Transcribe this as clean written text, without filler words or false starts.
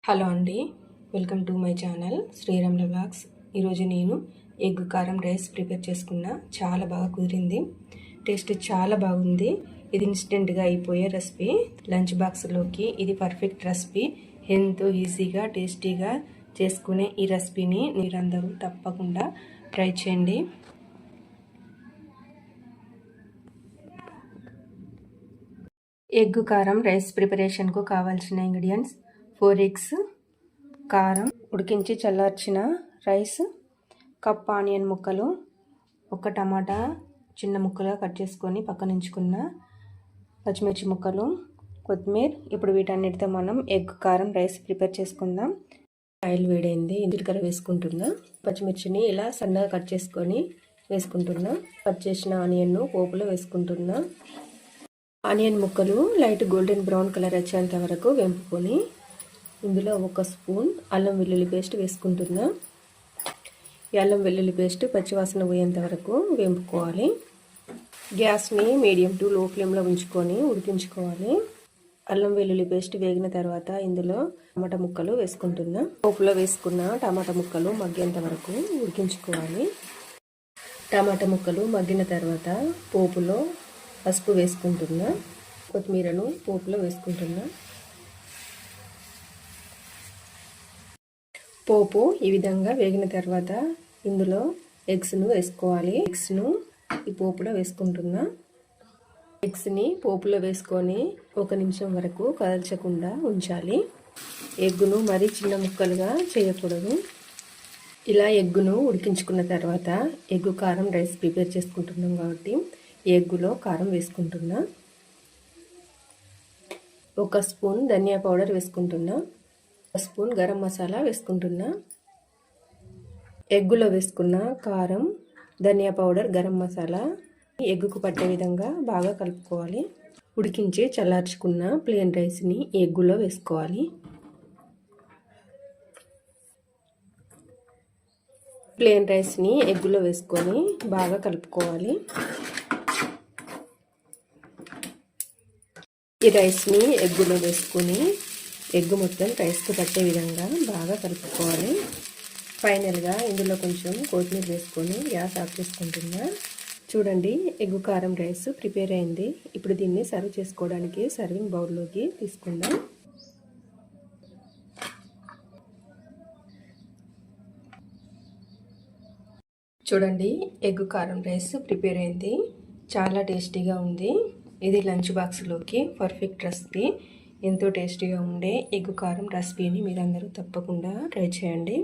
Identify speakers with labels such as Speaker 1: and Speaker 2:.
Speaker 1: Hello అండి, welcome to my channel Sriramula vlogs. ఈరోజు నేను ఎగ్ కారం రైస్ ప్రిపేర్ చేసుకున్నా. చాలా బాగా కుదిరింది, టేస్ట్ చాలా బాగుంది. ఇది ఇన్స్టెంట్గా అయిపోయే రెసిపీ. లంచ్ బాక్స్లోకి ఇది పర్ఫెక్ట్ రెసిపీ. ఎంతో ఈజీగా టేస్టీగా చేసుకునే ఈ రెసిపీని మీరందరూ తప్పకుండా ట్రై చేయండి. ఎగ్ కారం రైస్ ప్రిపరేషన్కు కావాల్సిన ఇంగ్రీడియంట్స్: 4 ఎగ్స్, కారం, ఉడికించి చల్లార్చిన రైస్, కప్ ఆనియన్ ముక్కలు, 1 టమాటా చిన్న ముక్కలుగా కట్ చేసుకొని పక్కన ఉంచుకున్న పచ్చిమిర్చి ముక్కలు, కొత్తిమీర. ఇప్పుడు వీటన్నిటితో మనం ఎగ్ కారం రైస్ ప్రిపేర్ చేసుకుందాం. ఆయిల్ వేడైంది, జీలకర్ర వేసుకుంటున్నా. పచ్చిమిర్చిని ఇలా సన్నగా కట్ చేసుకొని వేసుకుంటున్నా. కట్ చేసిన ఆనియన్ను పోపులో వేసుకుంటున్నా. ఆనియన్ ముక్కలు లైట్ గోల్డెన్ బ్రౌన్ కలర్ వచ్చేంత వరకు వేపుకొని ఇందులో 1 స్పూన్ అల్లం వెల్లుల్లి పేస్ట్ వేసుకుంటున్నా. ఈ అల్లం వెల్లుల్లి పేస్ట్ పచ్చివాసన పోయేంత వరకు వేపుకోవాలి. గ్యాస్ని మీడియం టు లో ఫ్లేమ్లో ఉంచుకొని ఉడికించుకోవాలి. అల్లం వెల్లుల్లి పేస్ట్ వేగిన తర్వాత ఇందులో టమాటా ముక్కలు వేసుకుంటున్నా. పోపులో వేసుకున్న టమాటా ముక్కలు మగ్గేంత వరకు ఉడికించుకోవాలి. టమాటా ముక్కలు మగ్గిన తర్వాత పోపులో పసుపు వేసుకుంటున్నా. కొత్తిమీరను పోపులో వేసుకుంటున్నా. పోపు ఈ విధంగా వేగిన తర్వాత ఇందులో ఎగ్స్ను వేసుకోవాలి. ఎగ్స్ను ఈ పోపులో వేసుకుంటున్నా. ఎగ్స్ని పోపులో వేసుకొని 1 నిమిషం వరకు కదల్చకుండా ఉంచాలి. ఎగ్గును మరీ చిన్న ముక్కలుగా చేయకూడదు. ఇలా ఎగ్గును ఉడికించుకున్న తర్వాత ఎగ్గు కారం రైస్ ప్రిపేర్ చేసుకుంటున్నాం కాబట్టి ఎగ్గులో కారం వేసుకుంటున్నా. 1 స్పూన్ ధనియా పౌడర్ వేసుకుంటున్నా. 1 స్పూన్ గరం మసాలా వేసుకుంటున్నా. ఎగ్గులో వేసుకున్న కారం, ధనియా పౌడర్, గరం మసాలా ఎగ్గుకు పట్టే విధంగా బాగా కలుపుకోవాలి. ఉడికించి చల్లార్చుకున్న ప్లెయిన్ రైస్ని ఎగ్గులో వేసుకోవాలి. ప్లెయిన్ రైస్ని ఎగ్గులో వేసుకొని బాగా కలుపుకోవాలి. ఈ రైస్ని ఎగ్గులో వేసుకొని ఎగ్గు మొత్తం రైస్కి పట్టే విధంగా బాగా కలుపుకోవాలి. ఫైనల్గా ఇందులో కొంచెం కొత్తిమీర వేసుకొని గ్యాస్ ఆఫ్ చేసుకుంటున్నా. చూడండి, ఎగ్గు కారం రైస్ ప్రిపేర్ అయింది. ఇప్పుడు దీన్ని సర్వ్ చేసుకోవడానికి సర్వింగ్ బౌల్లోకి తీసుకుందాం. చూడండి, ఎగ్గు కారం రైస్ ప్రిపేర్ అయింది. చాలా టేస్టీగా ఉంది. ఇది లంచ్ బాక్స్లోకి పర్ఫెక్ట్ రెసిపీ. ఎంతో టేస్టీగా ఉండే ఎగ్ కారం రెసిపీని మీరందరూ తప్పకుండా ట్రై చేయండి.